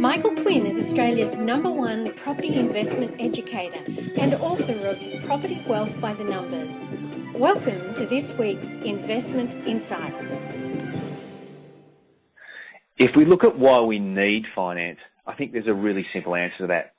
Michael Quinn is Australia's #1 property investment educator and author of Property Wealth by the Numbers. Welcome to this week's Investment Insights. If we look at why we need finance, I think there's a really simple answer to that.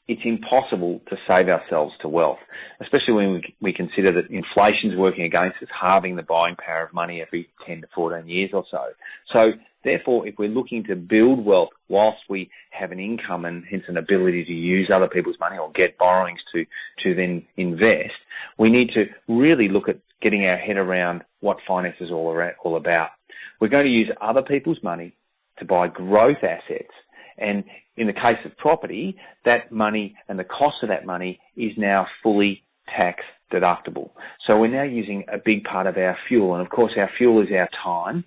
It's impossible to save ourselves to wealth, especially when we consider that inflation's working against us, halving the buying power of money every 10 to 14 years or so. So therefore, if we're looking to build wealth whilst we have an income and hence an ability to use other people's money or get borrowings to then invest, we need to really look at getting our head around what finance is all about. We're going to use other people's money to buy growth assets. And in the case of property, that money and the cost of that money is now fully tax deductible. So we're now using a big part of our fuel. And of course, our fuel is our time,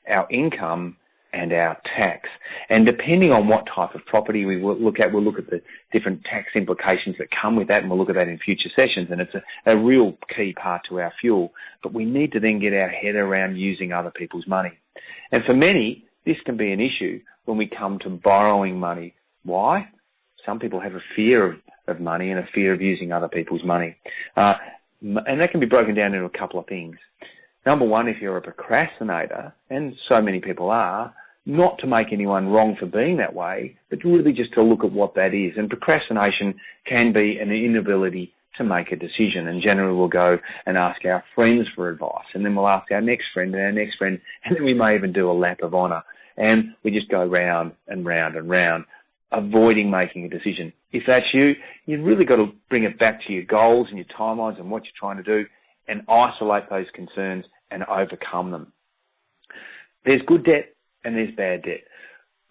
our income, and our tax. And depending on what type of property we look at, we'll look at the different tax implications that come with that, and we'll look at that in future sessions. And it's a real key part to our fuel. But we need to then get our head around using other people's money. And for many, this can be an issue when we come to borrowing money. Why? Some people have a fear of money and a fear of using other people's money. And that can be broken down into a couple of things. Number one, if you're a procrastinator, and so many people are, not to make anyone wrong for being that way, but really just to look at what that is. And procrastination can be an inability to make a decision. And generally we'll go and ask our friends for advice, and then we'll ask our next friend and our next friend, and then we may even do a lap of honour. And we just go round and round and round, avoiding making a decision. If that's you, you've really got to bring it back to your goals and your timelines and what you're trying to do, and isolate those concerns and overcome them. There's good debt and there's bad debt.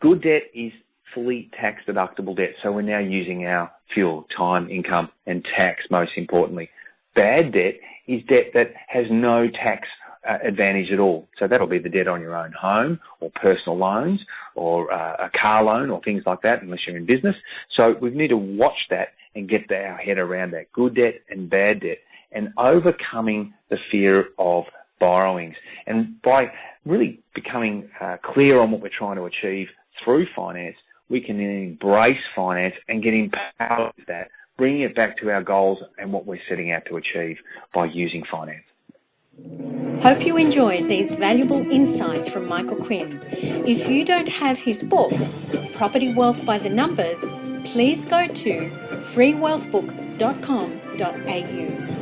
Good debt is fully tax deductible debt, so we're now using our fuel, time, income, and tax most importantly. Bad debt is debt that has no tax advantage at all. So that'll be the debt on your own home or personal loans or a car loan or things like that, unless you're in business. So we need to watch that and get our head around that good debt and bad debt and overcoming the fear of borrowings. And by really becoming clear on what we're trying to achieve through finance, we can then embrace finance and get empowered with that, bringing it back to our goals and what we're setting out to achieve by using finance. Hope you enjoyed these valuable insights from Michael Quinn. If you don't have his book, Property Wealth by the Numbers, please go to freewealthbook.com.au.